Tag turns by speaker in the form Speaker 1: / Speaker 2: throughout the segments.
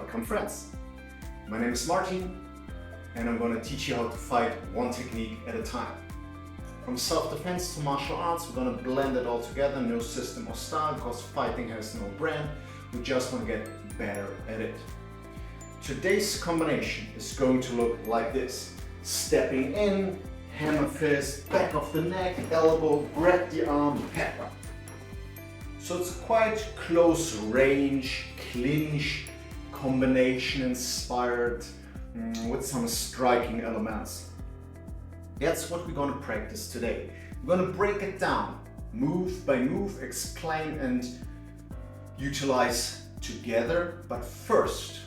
Speaker 1: Welcome friends! My name is Martin and I'm going to teach you how to fight one technique at a time. From self-defense to martial arts, we're going to blend it all together, no system or style, because fighting has no brand, we just want to get better at it. Today's combination is going to look like this. Stepping in, hammer fist, back of the neck, elbow, grab the arm, pepper. So it's a quite close range, clinch, combination inspired with some striking elements. That's what we're going to practice today. We're going to break it down, move by move, explain and utilize together. But first,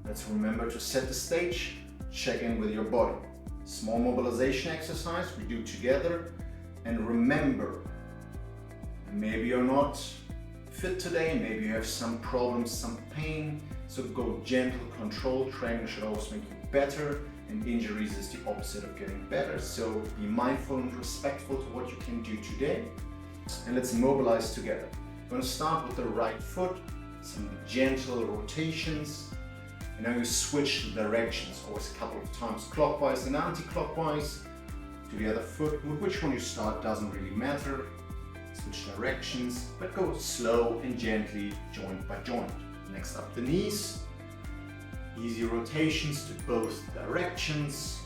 Speaker 1: let's remember to set the stage, check in with your body. Small mobilization exercise we do together, and remember, maybe you're not fit today, maybe you have some problems, some pain, so go gentle, controlled training should always make you better, and injuries is the opposite of getting better. So be mindful and respectful to what you can do today, and let's mobilize together. I'm going to start with the right foot, some gentle rotations, and now you switch the directions, always a couple of times clockwise and anti-clockwise to the other foot. With which one you start doesn't really matter. Switch directions, but go slow and gently, joint by joint. Next up the knees, easy rotations to both directions,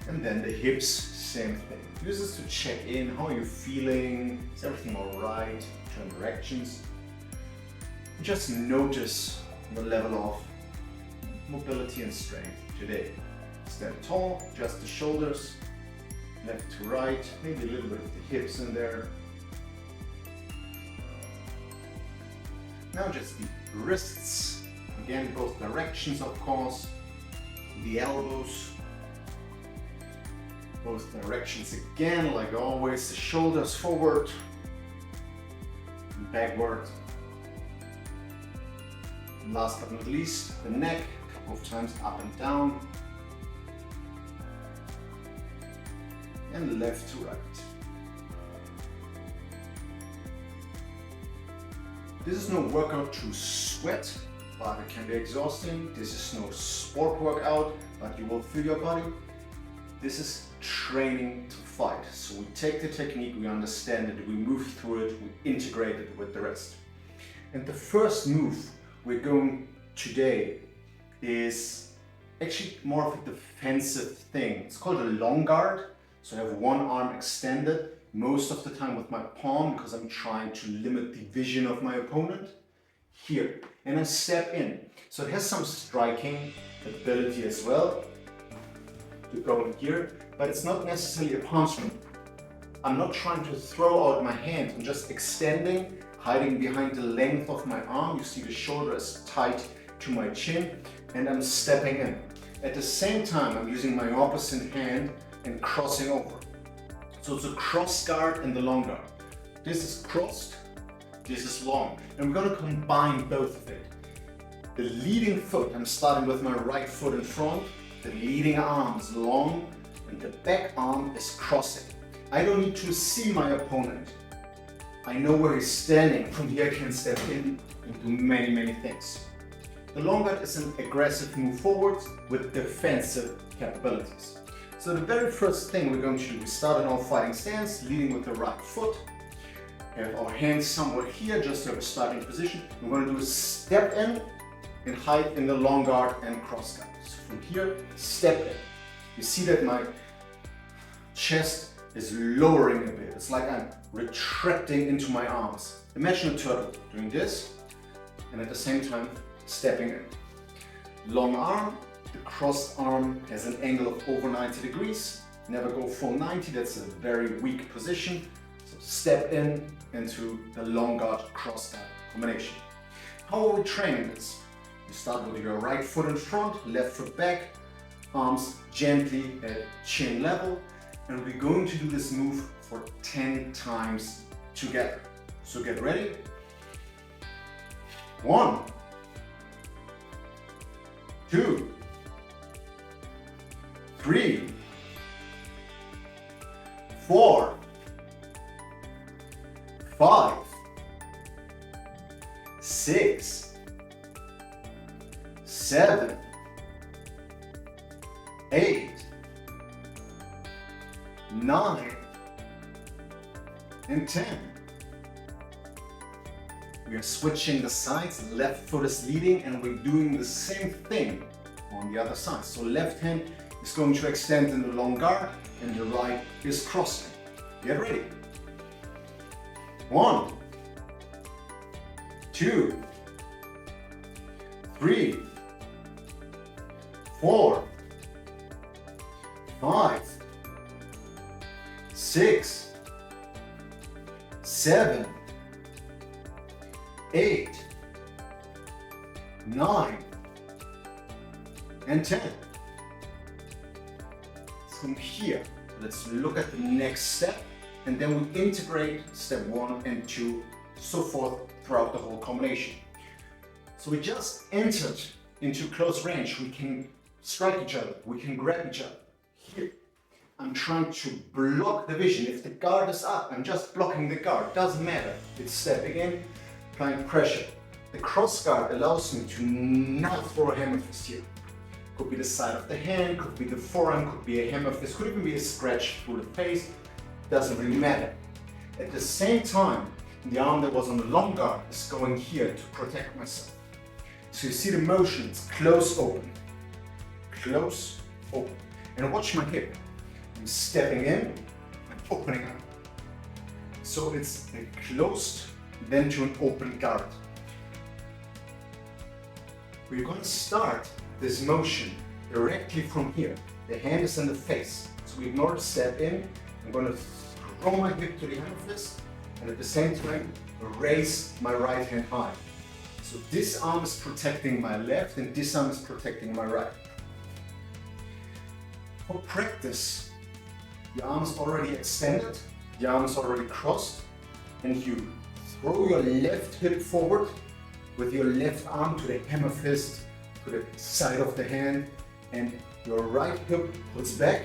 Speaker 1: and then the hips, same thing. Use this to check in, how are you feeling, is everything alright, turn directions. Just notice the level of mobility and strength today. Stand tall, adjust the shoulders, left to right, maybe a little bit of the hips in there. Now just the wrists, again both directions of course, the elbows, both directions again like always, the shoulders forward and backward. And last but not least, the neck, a couple of times up and down, and left to right. This is no workout to sweat, but it can be exhausting. This is no sport workout, but you will feel your body. This is training to fight. So we take the technique, we understand it, we move through it, we integrate it with the rest. And the first move we're going today is actually more of a defensive thing. It's called a long guard. So I have one arm extended, most of the time with my palm, because I'm trying to limit the vision of my opponent. Here, and I step in. So it has some striking ability as well to go in here, but it's not necessarily a punch. I'm not trying to throw out my hand, I'm just extending, hiding behind the length of my arm. You see the shoulder is tight to my chin, and I'm stepping in. At the same time, I'm using my opposite hand and crossing over. So it's a cross guard and the long guard. This is crossed, this is long, and we're going to combine both of it. The leading foot, I'm starting with my right foot in front, the leading arm is long, and the back arm is crossing. I don't need to see my opponent. I know where he's standing. From here I can step in and do many things. The long guard is an aggressive move forward with defensive capabilities. So the very first thing we're going to do, we start in our fighting stance, leading with the right foot. Have our hands somewhere here, just to have a starting position. We're going to do a step in and hide in the long guard and cross guard. So from here, step in. You see that my chest is lowering a bit. It's like I'm retracting into my arms. Imagine a turtle doing this, and at the same time, stepping in. Long arm. The crossed arm has an angle of over 90 degrees. Never go full 90, that's a very weak position. So step in into the long guard cross guard combination. How are we training this? You start with your right foot in front, left foot back, arms gently at chin level, and we're going to do this move for 10 times together. So get ready. 1, 2, 3, 4, 5, 6, 7, 8, 9, and 10. We are switching the sides, left foot is leading, and we're doing the same thing on the other side. So left hand is going to extend in the long guard, and the right is crossing. Get ready. 1, 2, 3, 4, 5, 6, 7, 8, 9, and 10. From here, let's look at the next step, and then we integrate step 1 and 2, so forth throughout the whole combination. So we just entered into close range. We can strike each other, we can grab each other. Here, I'm trying to block the vision. If the guard is up, I'm just blocking the guard. Doesn't matter. It's stepping in, applying pressure. The cross guard allows me to not throw a hammer fist here. Could be the side of the hand, could be the forearm, could be a hammer fist, could even be a scratch through the face. Doesn't really matter. At the same time, the arm that was on the long guard is going here to protect myself. So you see the motion, it's close, open, close, open. And watch my hip. I'm stepping in and opening up. So it's a closed, then to an open guard. We're going to start this motion directly from here. The hand is in the face. So we ignore the step in. I'm going to throw my hip to the hammer fist, and at the same time raise my right hand high. So this arm is protecting my left and this arm is protecting my right. For practice, the arm is already extended, the arm is already crossed, and you throw your left hip forward with your left arm to the hammer fist, to the side of the hand, and your right hip puts back,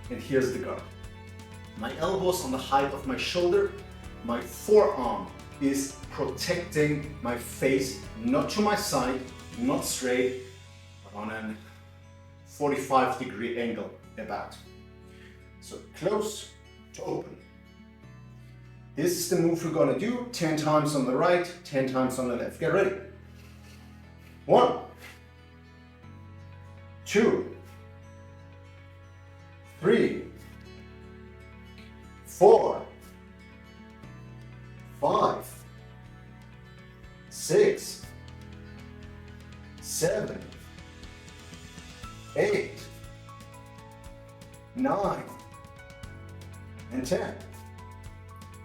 Speaker 1: and here's the guard. My elbows on the height of my shoulder, my forearm is protecting my face, not to my side, not straight, but on a 45-degree angle about. So close to open. This is the move we're going to do 10 times on the right, 10 times on the left. Get ready. 1, 2, 3, 4, 5, 6, 7, 8, 9, and 10.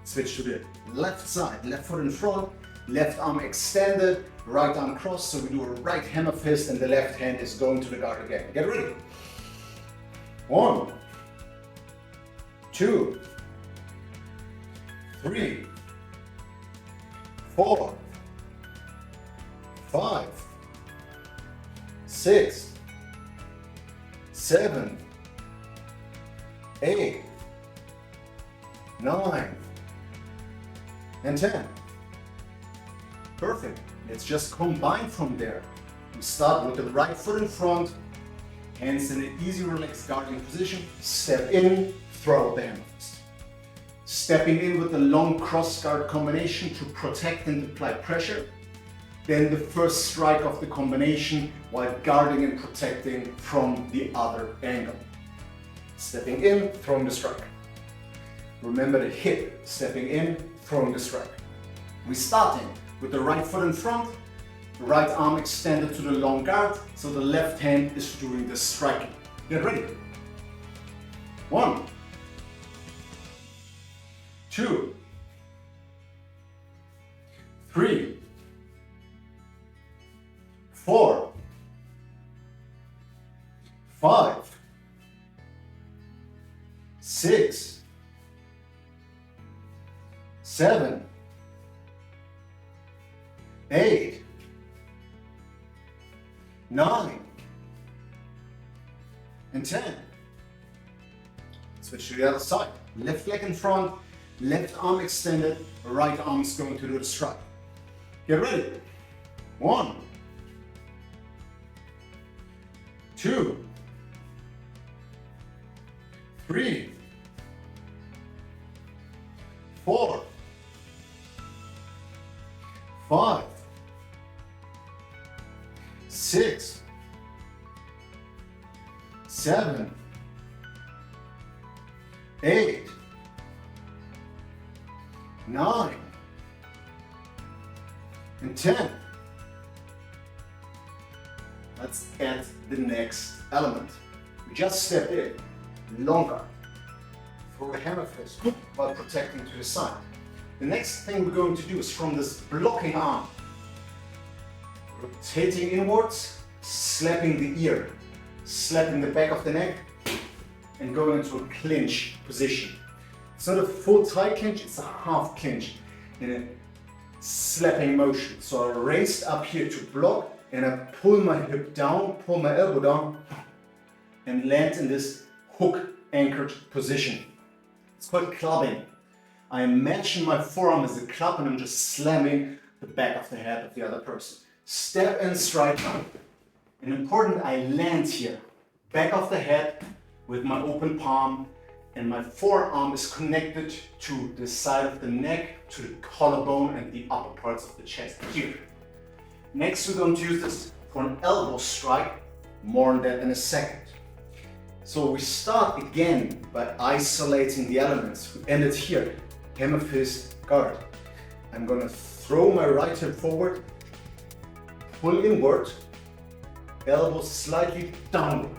Speaker 1: Switch to the left side, left foot in front, left arm extended, right arm crossed, so we do a right hammer fist and the left hand is going to the guard again. Get ready. 1, 2, 3, 4, 5, 6, 7, 8, 9, and 10. Perfect. Let's just combine from there. We start with the right foot in front, hands in an easy relaxed guarding position, step in, throw out the hammer fist. Stepping in with the long cross guard combination to protect and apply pressure. Then the first strike of the combination while guarding and protecting from the other angle. Stepping in, throwing the strike. Remember the hip, stepping in, throwing the strike. We're starting with the right foot in front, the right arm extended to the long guard, so the left hand is doing the striking. Get ready. 1, 2, 3, 4, 5, 6, 7, 8, 9, and 10. Switch to the other side. Left leg in front, left arm extended, right arm is going to do the strike. Get ready. 1, 2, 3, 4, 5, 6, 7, 8, 9, and 10. Let's add the next element. We just stepped in, longer, through the hammer fist while protecting to the side. The next thing we're going to do is from this blocking arm, rotating inwards, slapping the ear, slapping the back of the neck, and going into a clinch position. It's not a full tight clinch, it's a half clinch in a slapping motion. So I raised up here to block, and I pull my hip down, pull my elbow down, and land in this hook anchored position. It's called clubbing. I imagine my forearm as a club and I'm just slamming the back of the head of the other person. Step and stride down. And important, I land here, back of the head with my open palm, and my forearm is connected to the side of the neck, to the collarbone and the upper parts of the chest here. Next, we're going to use this for an elbow strike. More on that in a second. So we start again by isolating the elements. We end it here, hammer fist guard. I'm going to throw my right hip forward, pull inward, elbow slightly downward.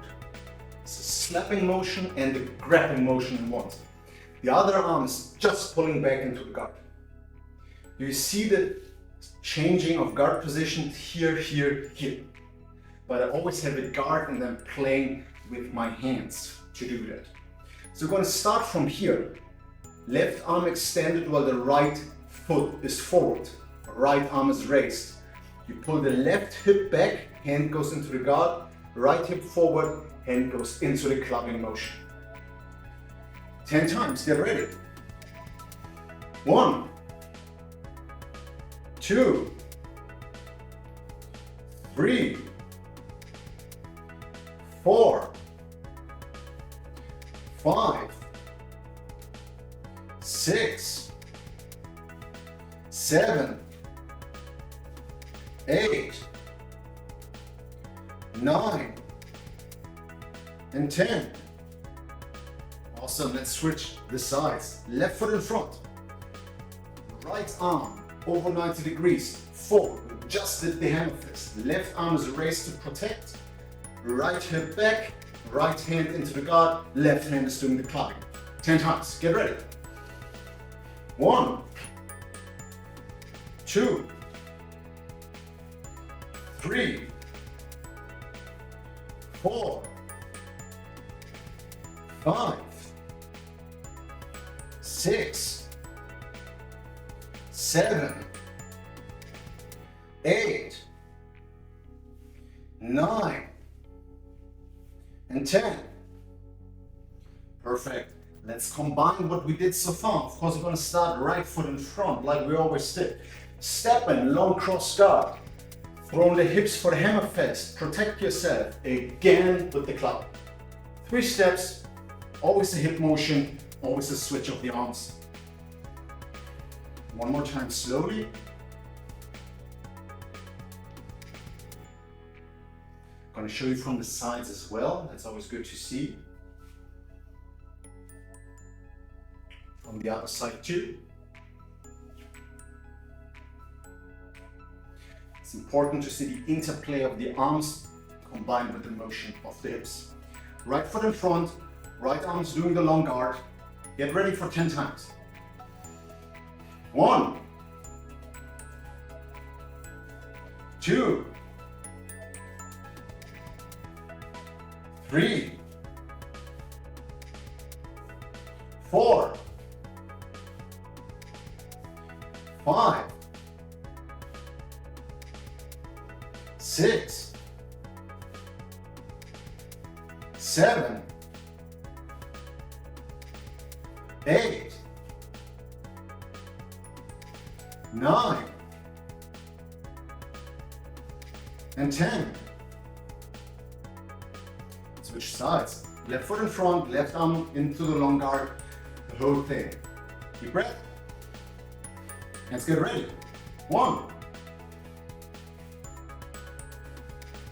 Speaker 1: It's a slapping motion and a grabbing motion in once. The other arm is just pulling back into the guard. Do you see the changing of guard position here, here, here? But I always have a guard and I'm playing with my hands to do that. So we're going to start from here. Left arm extended while the right foot is forward. Right arm is raised. You pull the left hip back, hand goes into the guard, right hip forward, hand goes into the clubbing motion. 10 times, get ready. 1, 2, 3, 4, 5, 6, 7, 8, 9, and 10. Awesome, let's switch the sides. Left foot in front. Right arm over 90 degrees, forward. Just did the hammer fist. Left arm is raised to protect. Right hip back, right hand into the guard, left hand is doing the clubbing. 10 times, get ready. 1, 2, 3, 4, 5, 6, 7, 8, 9, and 10. Perfect. Let's combine what we did so far. Of course, we're going to start right foot in front like we always did. Step in, long cross guard. Throw in the hips for the hammer fist. Protect yourself again with the club. 3 steps, always a hip motion, always a switch of the arms. One more time slowly. I'm going to show you from the sides as well. That's always good to see. From the other side too. It's important to see the interplay of the arms combined with the motion of the hips. Right foot in front, right arm's doing the long guard. Get ready for 10 times. 1, 2, 3, 4, 5, 6, 7, 8, 9, and 10. Switch sides. Left foot in front, left arm into the long guard, the whole thing. Deep breath. Let's get ready. 1,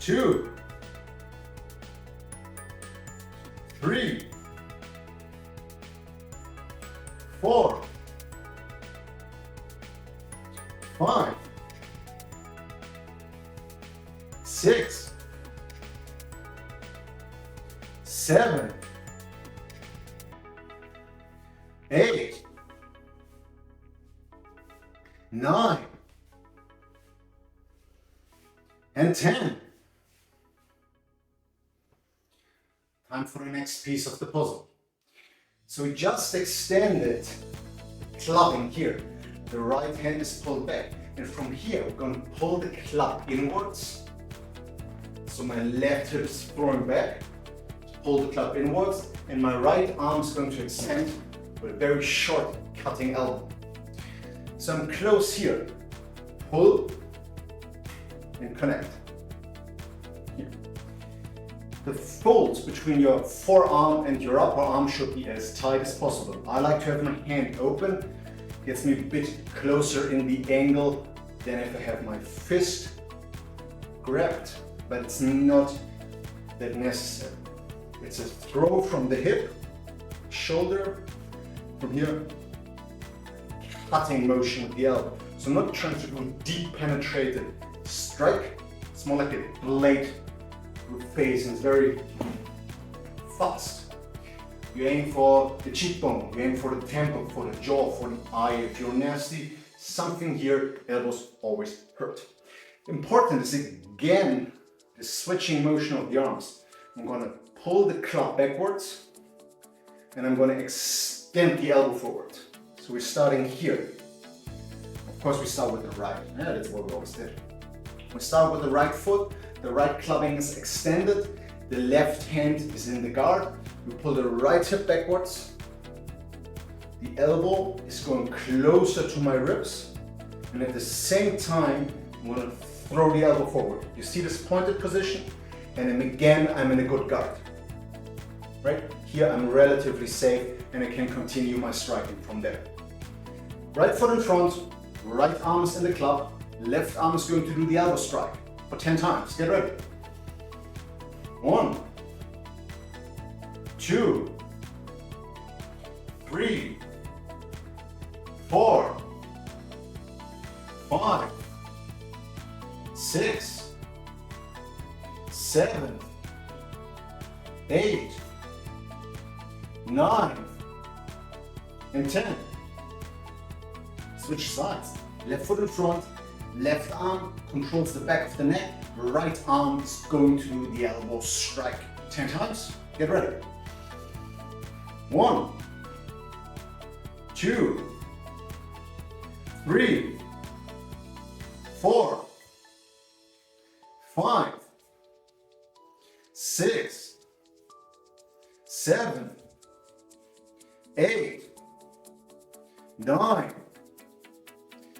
Speaker 1: 2, 3, 4, 5, 6, 7, 8, 9, and 10. Time for the next piece of the puzzle. So we just extended the clubbing here. The right hand is pulled back. And from here, we're going to pull the club inwards. So my left hip is throwing back. Pull the club inwards. And my right arm is going to extend with a very short cutting elbow. So I'm close here. Pull and connect. Here. The folds between your forearm and your upper arm should be as tight as possible. I like to have my hand open. Gets me a bit closer in the angle than if I have my fist grabbed, but it's not that necessary. It's a throw from the hip, shoulder, from here, cutting motion with the elbow. So I'm not trying to do deep penetrated strike. It's more like a blade phase and it's very fast. You aim for the cheekbone, you aim for the temple, for the jaw, for the eye. If you're nasty, something here, elbows always hurt. Important is again the switching motion of the arms. I'm going to pull the club backwards and I'm going to extend the elbow forward. So we're starting here. Of course we start with the right. Yeah, that's what we always did. We start with the right foot, the right clubbing is extended, the left hand is in the guard. We pull the right hip backwards. The elbow is going closer to my ribs. And at the same time, I'm going to throw the elbow forward. You see this pointed position? And then again, I'm in a good guard. Right? Here I'm relatively safe and I can continue my striking from there. Right foot in front, right arm is in the club, left arm is going to do the elbow strike for 10 times. Get ready. 1, 2, 3, 4, 5, 6, 7, 8, 9, and 10. Switch sides. Left foot in front, left arm controls the back of the neck, right arm is going to do the elbow strike 10 times. Get ready. 1, 2, 3, 4, 5, 6, 7, 8, 9,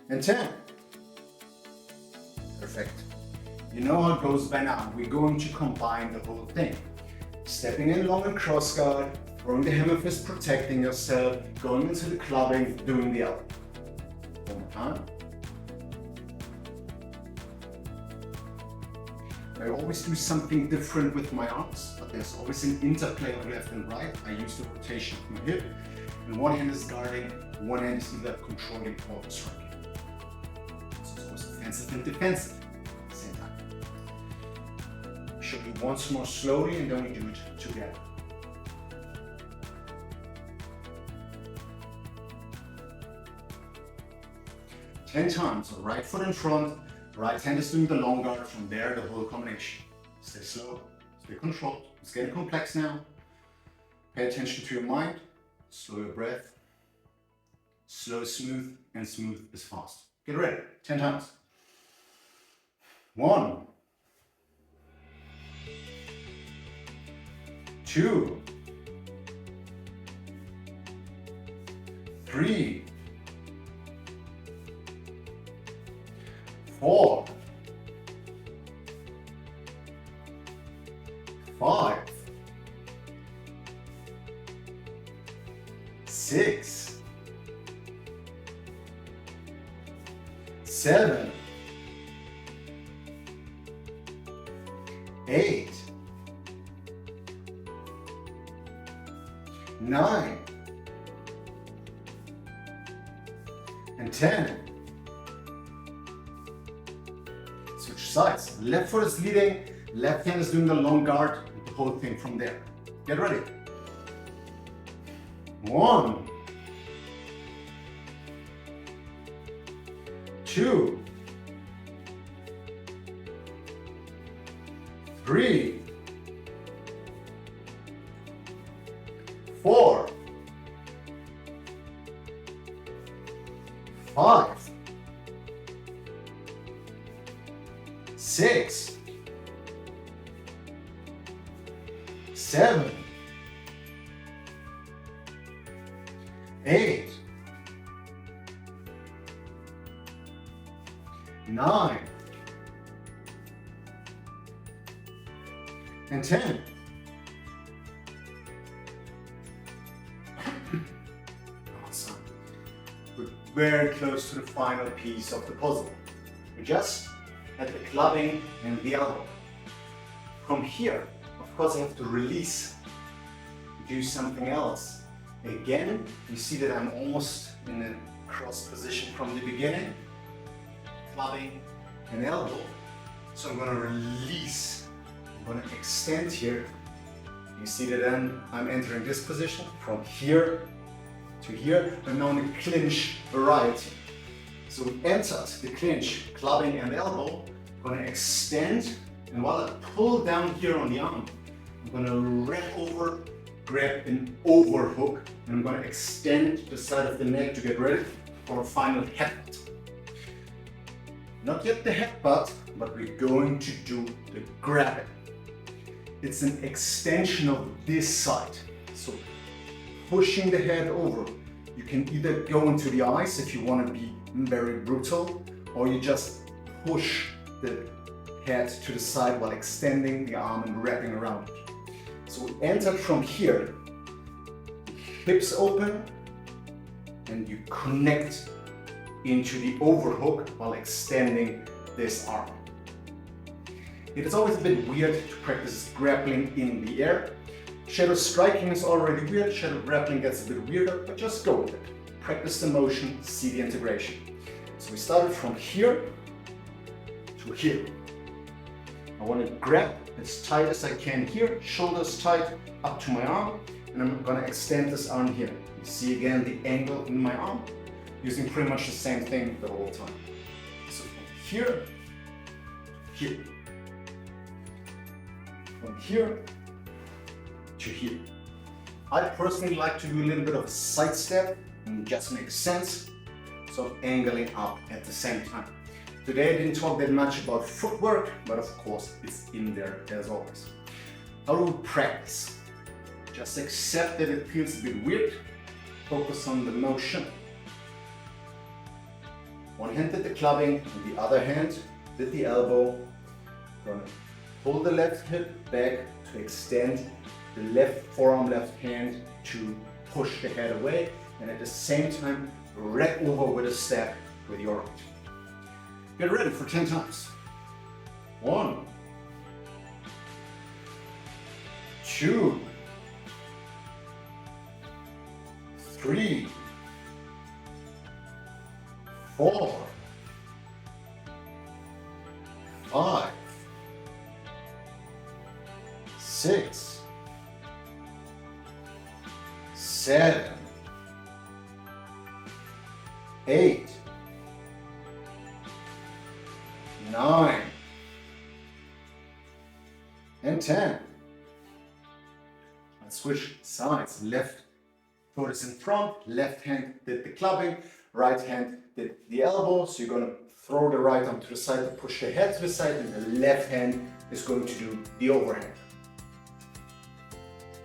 Speaker 1: and 10. Perfect. You know how it goes by now. We're going to combine the whole thing. Stepping in long and cross guard, throwing the hammer fist, protecting yourself, going into the clubbing, doing the elbow. One more time. I always do something different with my arms, but there's always an interplay of left and right. I use the rotation of my hip, and one hand is guarding, one hand is either controlling or striking. So it's always offensive and defensive at the same time. Show you once more slowly, and then we do it together. Ten times, so right foot in front, right hand is doing the long guard, from there the whole combination. Stay slow, stay controlled. It's getting complex now. Pay attention to your mind, slow your breath. Slow is smooth and smooth is fast. Get ready, 10 times. 1, 2, 3, 4, 5, 6, 7, 8, 9, and 10. Switch sides. Left foot is leading, left hand is doing the long guard, the whole thing from there. Get ready. 1, 2, 3, 4, 5, 6, 7, 8, 9, and 10. Awesome. We're very close to the final piece of the puzzle. We just had the clubbing and the elbow. From here, of course, I have to release, do something else. Again, you see that I'm almost in a cross position from the beginning, clubbing and elbow. So I'm going to release, I'm going to extend here. You see that then I'm entering this position from here to here. I'm now in the clinch variety. So we entered the clinch, clubbing and elbow. I'm going to extend, and while I pull down here on the arm, I'm going to wrap over, grab an overhook, and I'm going to extend the side of the neck to get ready for a final headbutt. Not yet the headbutt, but we're going to do the grabbing. It's an extension of this side. So pushing the head over. You can either go into the eyes if you want to be very brutal, or you just push the head to the side while extending the arm and wrapping around it. So we entered from here, hips open, and you connect into the overhook while extending this arm. It is always a bit weird to practice grappling in the air. Shadow striking is already weird, shadow grappling gets a bit weirder, but just go with it. Practice the motion, see the integration. So we started from here to here. I want to grab as tight as I can here, shoulders tight up to my arm, and I'm going to extend this arm here. You see again the angle in my arm, using pretty much the same thing the whole time. So from here, here. From here to here. I personally like to do a little bit of a side step, and just makes sense, so angling up at the same time. Today I didn't talk that much about footwork, but of course it's in there as always. How do we practice? Just accept that it feels a bit weird, focus on the motion. One hand did the clubbing, and the other hand did the elbow. Gonna pull the left hip back to extend the left forearm, left hand to push the head away, and at the same time wrap over with a step with your right. Get ready for 10 times. 1, 2, 3, 4, 5, 6, 7, 8, 9, and 10. Let's switch sides. Left foot is in front, left hand did the clubbing, right hand did the elbow. So you're going to throw the right arm to the side to push the head to the side, and the left hand is going to do the overhand.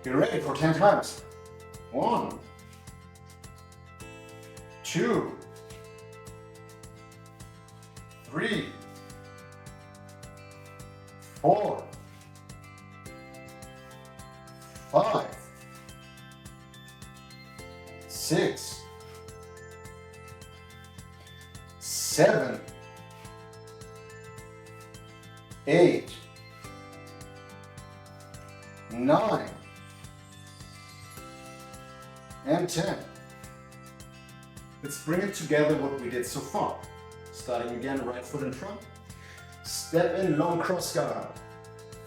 Speaker 1: Get ready for 10 times. 1, 2, 3, 4, 5, 6, 7, 8, 9, and 10. Let's bring it together what we did so far. Starting again, right foot in front. Step in, long cross guard.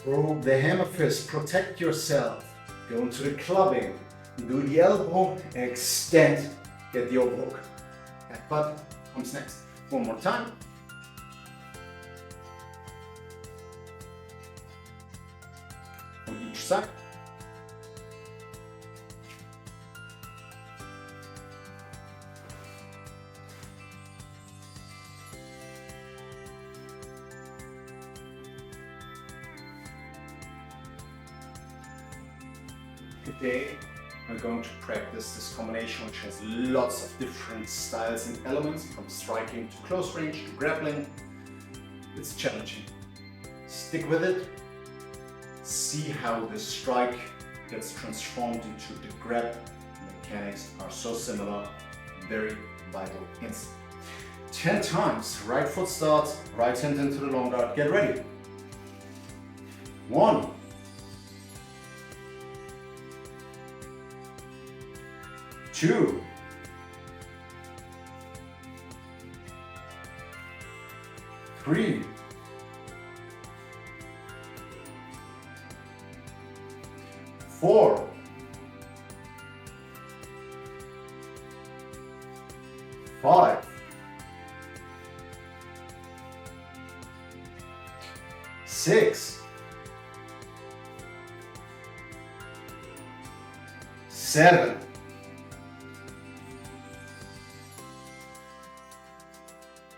Speaker 1: Throw the hammer fist, protect yourself. Go into the clubbing. Do the elbow, extend, get the overhook. Headbutt comes next. One more time. On each side. Today, we're going to practice this combination, which has lots of different styles and elements, from striking to close range to grappling. It's challenging. Stick with it. See how the strike gets transformed into the grab. Mechanics are so similar, very vital instant. 10 times, right foot starts, right hand into the long guard. Get ready. 1, 2, 3, 4, 5, 6, 7,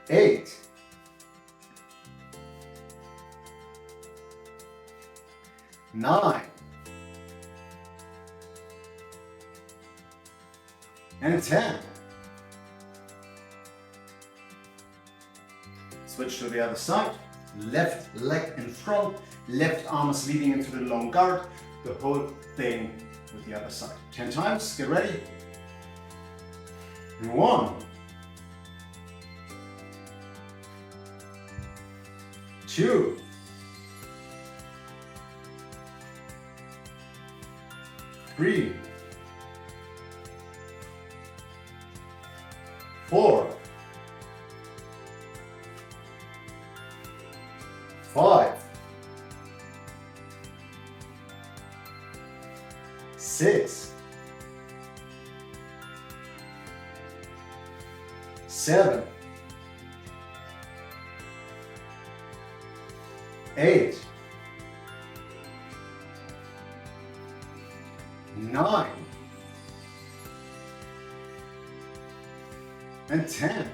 Speaker 1: 8, 9, and 10. Switch to the other side. Left leg in front, left arm is leading into the long guard. The whole thing with the other side. 10 times, get ready. 1, 2, 3, 4, 5, 6, 7, 8, 9, and 10.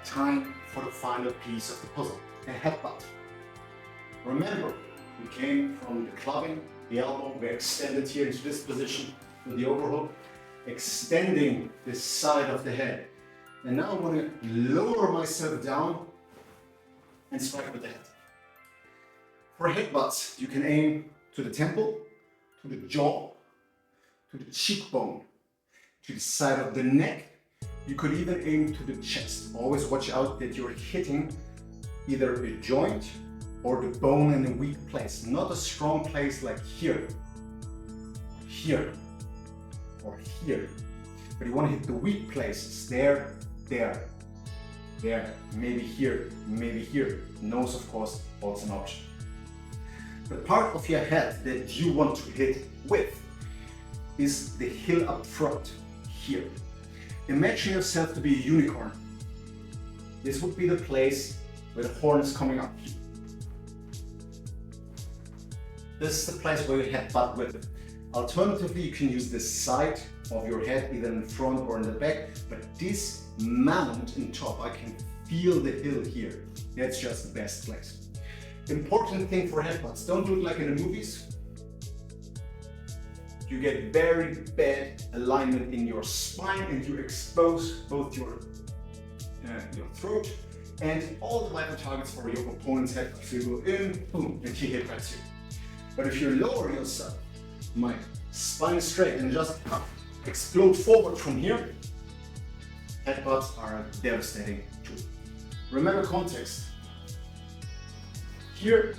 Speaker 1: Time for the final piece of the puzzle, a headbutt. Remember, we came from the clubbing, the elbow, we extended here into this position with the overhook, extending this side of the head. And now I'm going to lower myself down and strike with the head. For headbutts, you can aim to the temple, to the jaw, to the cheekbone, to the side of the neck. You could even aim to the chest. Always watch out that you're hitting either a joint or the bone in a weak place, not a strong place like here, here, or here. But you want to hit the weak places, there, there, there, maybe here, maybe here. Nose, of course, also an option. The part of your head that you want to hit with is the hill up front, here. Imagine yourself to be a unicorn. This would be the place where the horn is coming up. This is the place where you headbutt with it. Alternatively, you can use the side of your head, either in the front or in the back, but this mount in top, I can feel the hill here. That's just the best place. Important thing for headbutts, don't do it like in the movies. You get very bad alignment in your spine and you expose both your throat and all the vital targets for your opponent's head. So you go in, boom, and he headbutts you. But if you lower yourself, my spine straight and just explode forward from here. Headbutts are devastating too. Remember context. Here,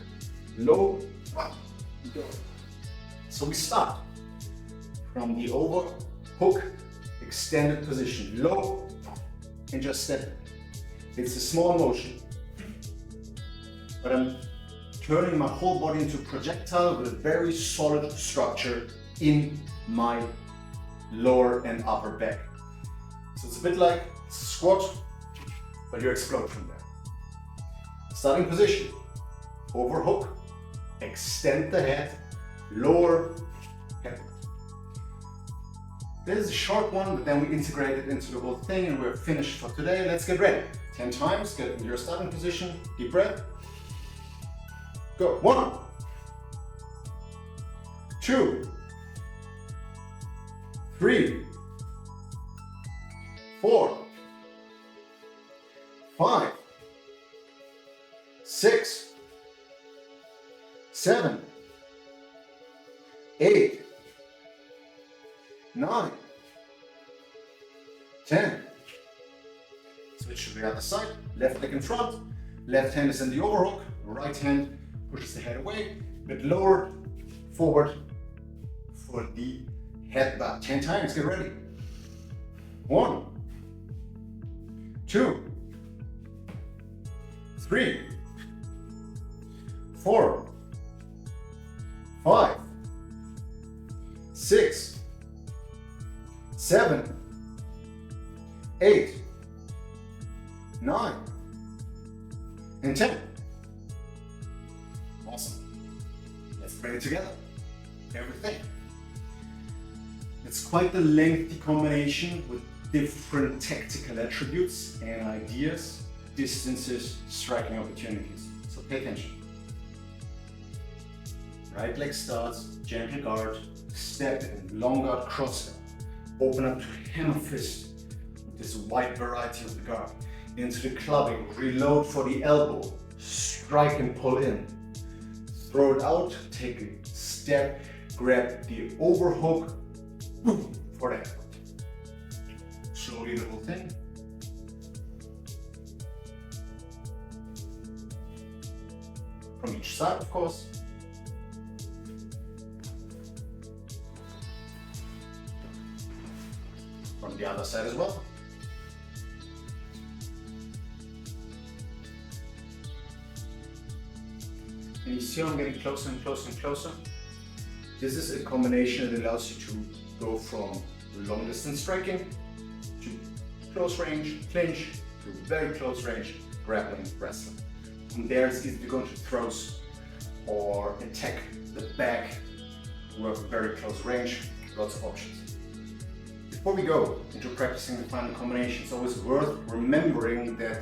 Speaker 1: low, go. So we start from the over hook extended position, low, and just step. It's a small motion, but I'm turning my whole body into a projectile with a very solid structure in my lower and upper back. So it's a bit like squat, but you explode from there. Starting position, overhook, extend the head, lower head. This is a short one, but then we integrate it into the whole thing and we're finished for today. Let's get ready. 10 times, get into your starting position, deep breath. Go. 1, 2, 3, 4, 5, 6, 7, 8, 9, 10. Switch to the other side, left leg in front, left hand is in the overhook, right hand pushes the head away, a bit lower, forward for the headbutt. 10 times, get ready. 1, 2, 3, 4, 5, 6, 7, 8, 9, and 10. Awesome. Let's bring it together. Everything. It's quite the lengthy combination with different tactical attributes and ideas, distances, striking opportunities. So pay attention. Right leg starts, gentle guard, step and long guard cross step. Open up to hammer fist with this wide variety of the guard. Into the clubbing, reload for the elbow, strike and pull in. Throw it out, take a step, grab the overhook for the headbutt. Slowly the whole thing. From each side, of course. From the other side as well. And you see how I'm getting closer and closer and closer? This is a combination that allows you to go from long distance striking to close range clinch to very close range grappling wrestling. From there it's easy to go into throws or attack the back, work very close range, lots of options. Before we go into practicing the final combination, it's always worth remembering that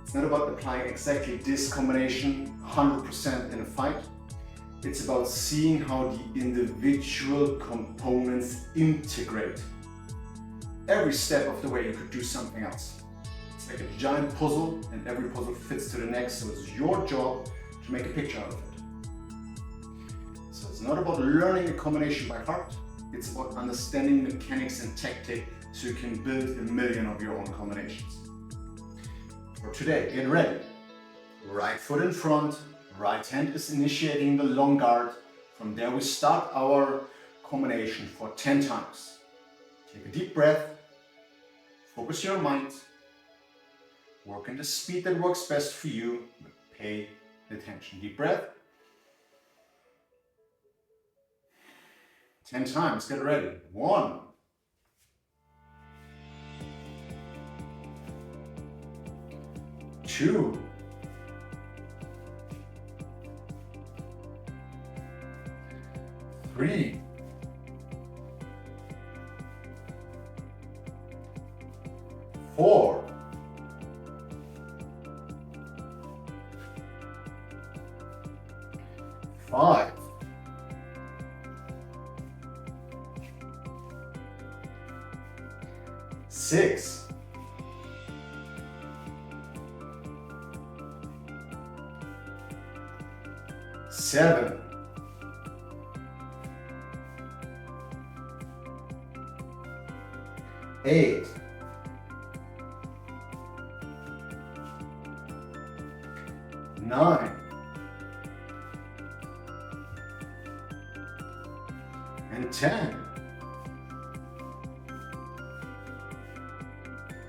Speaker 1: it's not about applying exactly this combination 100% in a fight. It's about seeing how the individual components integrate. Every step of the way you could do something else. It's like a giant puzzle and every puzzle fits to the next, so it's your job to make a picture out of it. So it's not about learning a combination by heart, it's about understanding mechanics and tactic so you can build a million of your own combinations. For today, get ready. Right foot in front, right hand is initiating the long guard. From there we start our combination for 10 times. Take a deep breath, focus your mind, work in the speed that works best for you, but pay attention. Deep breath. 10 times, get ready. 1, 2, 3, 4, 5, 6, 7, 8, 9, and 10.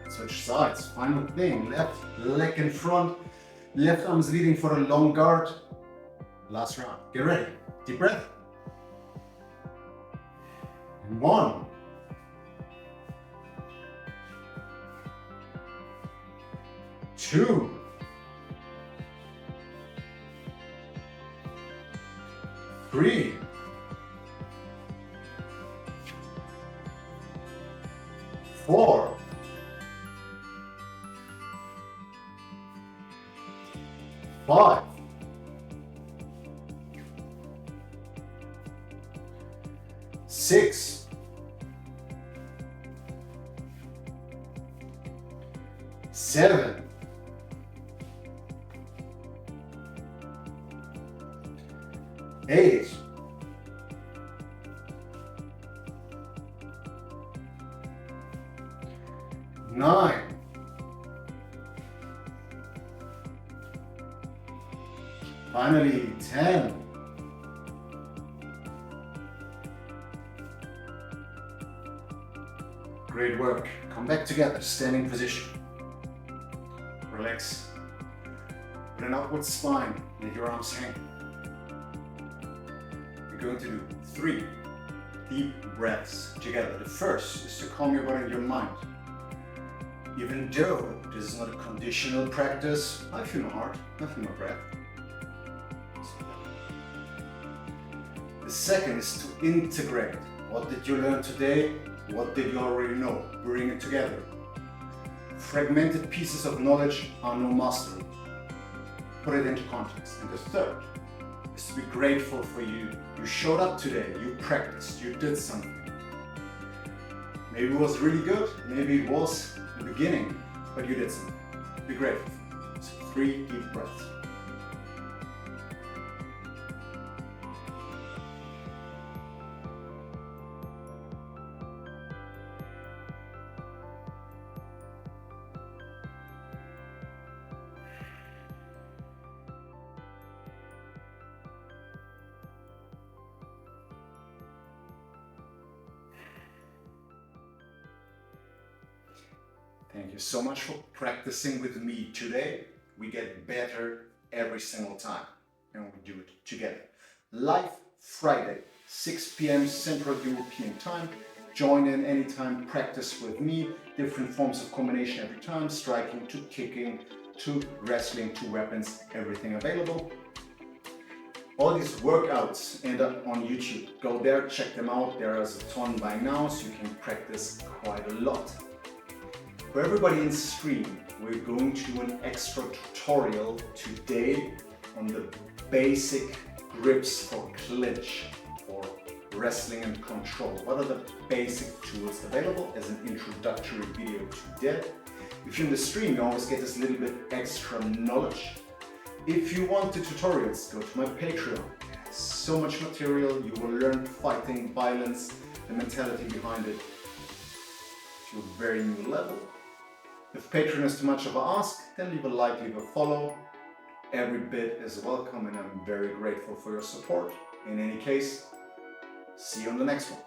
Speaker 1: Switch sides. Final thing. Left leg in front. Left arm is leading for a long guard. Last round. Get ready. Deep breath. 1, 2, 3, 4, 5, 6, 7, 8, 9, finally 10. Great work. Come back together, standing position. Relax. With an upward spine, let your arms hang. We're going to do 3 deep breaths together. The first is to calm your body and your mind. Even though this is not a conditional practice, I feel my heart, I feel my breath. The second is to integrate. What did you learn today? What did you already know? Bring it together. Fragmented pieces of knowledge are no mastery. Put it into context. And the third is to be grateful for you. You showed up today, you practiced, you did something. Maybe it was really good, maybe it was the beginning, but you did something. Be grateful. So 3 deep breaths. Thank you so much for practicing with me today. We get better every single time and we do it together. Live Friday, 6 p.m. Central European Time. Join in anytime, practice with me. Different forms of combination every time, striking to kicking to wrestling to weapons, everything available. All these workouts end up on YouTube. Go there, check them out. There is a ton by now, so you can practice quite a lot. For everybody in the stream, we're going to do an extra tutorial today on the basic grips for clinch, for wrestling and control. What are the basic tools available as an introductory video to that? If you're in the stream, you always get this little bit extra knowledge. If you want the tutorials, go to my Patreon. There's so much material. You will learn fighting, violence, the mentality behind it to a very new level. If Patreon is too much of an ask, then leave a like, leave a follow. Every bit is welcome and I'm very grateful for your support. In any case, see you on the next one.